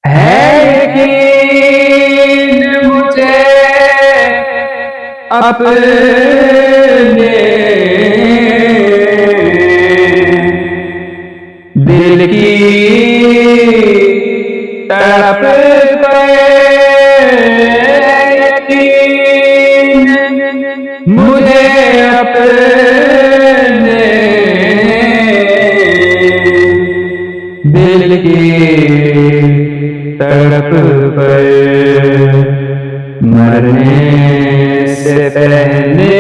है यकीन मुझे अपने दिल की तड़प पे यकीन मुझे अपने दिल की तड़प पर मरने से पहले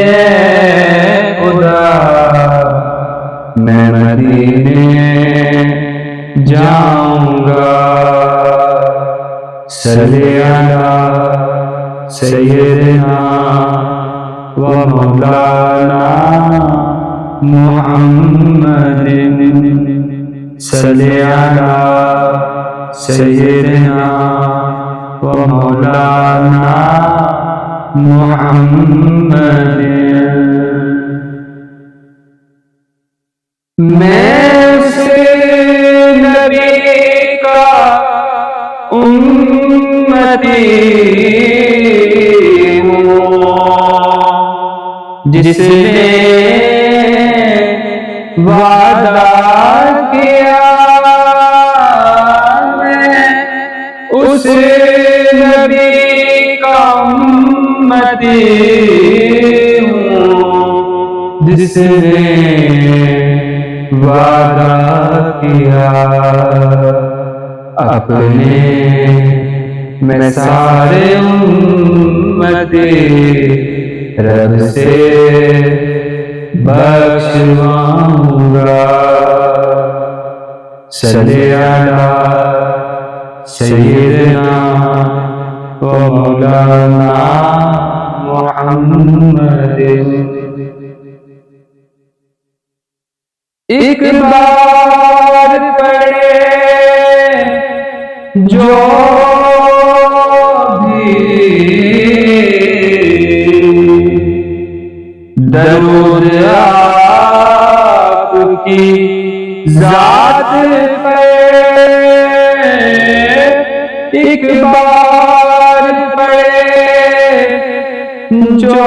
खुदा मैं मदीने जाऊंगा। सल्ली अला सय्यदना व मौलाना मुहम्मदिन। सल्ली अला सय्यदना व मौलाना मुहम्मदिन। मैं उस नबी का उम्मती हूँ जिसने वादा किया। मैं उस नबी का उम्मती हूँ जिसने वादा किया। अपने मैं सारे उम्मती रब से बख्शवाऊंगा। सल्ली अला सय्यदना व मौलाना मुहम्मदिन। एक बार पढ़े जो भी दरूद आपकी जात पे, एक बार पढ़े जो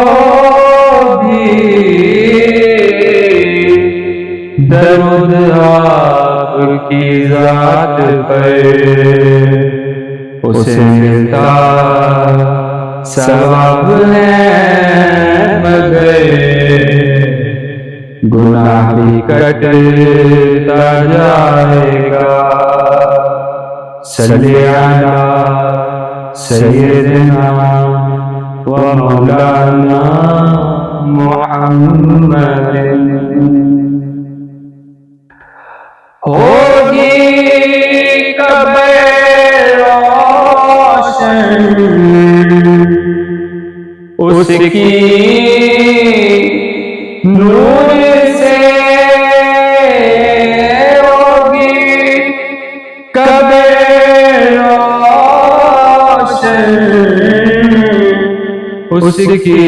भी दरूद आपकी जात पे, उसे मिलता सवाब है मगर गुनाह भी कटता जाएगा। सल्ली अला सय्यदना व मौलाना मुहम्मदिन। होगी कब्र रोशन उसकी नूर से, होगी कब्र रोशन उसकी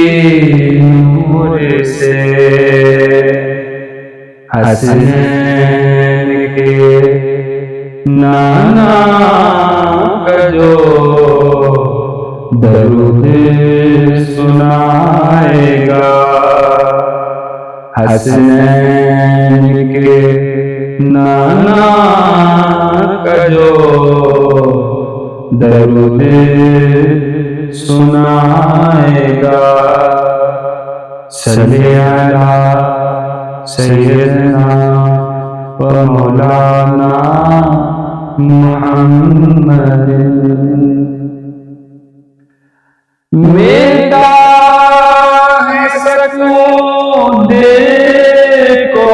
नूर से। हसनैन के नाना का जो दरूद सुनाएगा, हसनैन के नाना का जो दरूद सुनाएगा। सल्ली अला सय्यदना व मौलाना मुहम्मदिन। मिलता है सकून दिल को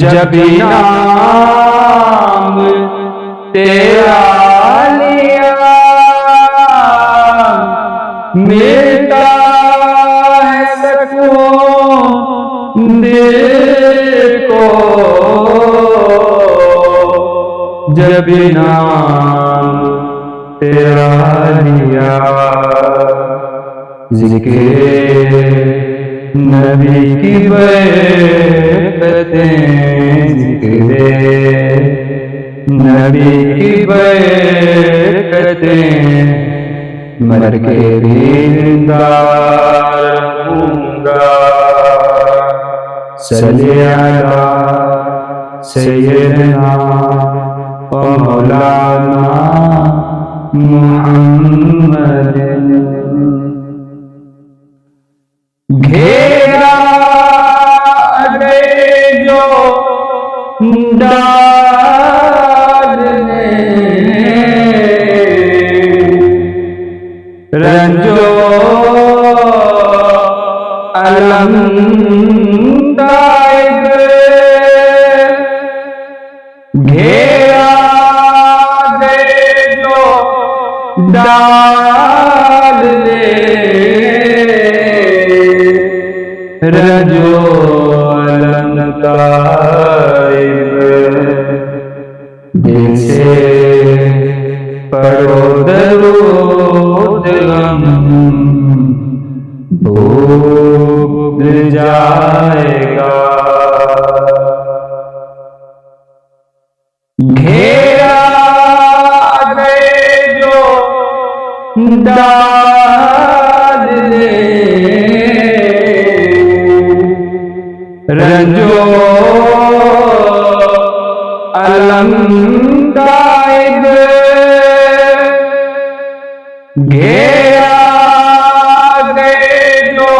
जब नाम तेरा लिया। मिलता है सकून दिल को जब नाम तेरा लिया। ज़िक्र नबी की बरकतें जिक्रे, नबी की बरकतें मर के भी जिंदा रहूंगा। सल्ले अला सय्यदना व मौलाना मुहम्मद। घेरा गए जो डाल ने, रंजो अलम दायब, घेरा गए जो डाल ने, रंजो अलम दायब। दिल से पढ़ो दरूद गम भूल जाएगा। घेरा गए जो डाल ने, रंजो अलम दायब, घेरा गए जो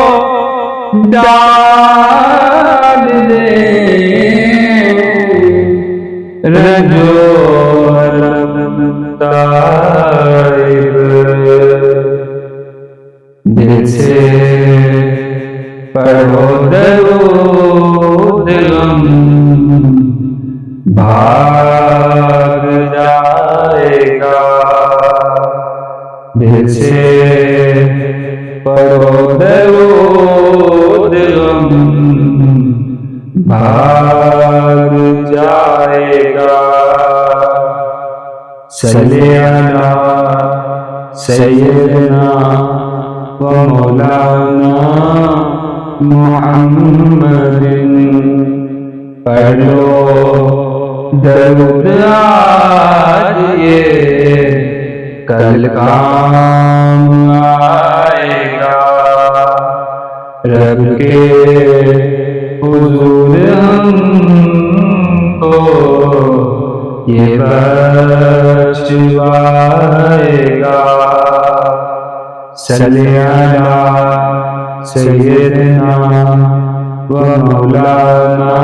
डाल ने, रंजो अलम दायब। दिल से पढ़ो दरूद गम भाग जाएगा। दिल से पढ़ो दरूद गम भाग जाएगा। सल्ले अला सय्यदना व मौलाना मुहम्मदिन। पढ़ लो दरूद आज ये कल काम आएगा। रब के हुजूर हमको ये बख्शवाएगा। सल्ले अला सय्यदना व मौलाना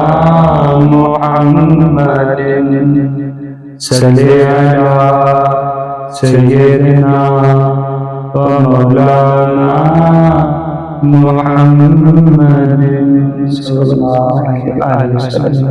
मुहम्मदिन। सल्ले अला सय्यदना व मौलाना मुहम्मदिन सल्लल्लाहु अलैहि वसल्लम।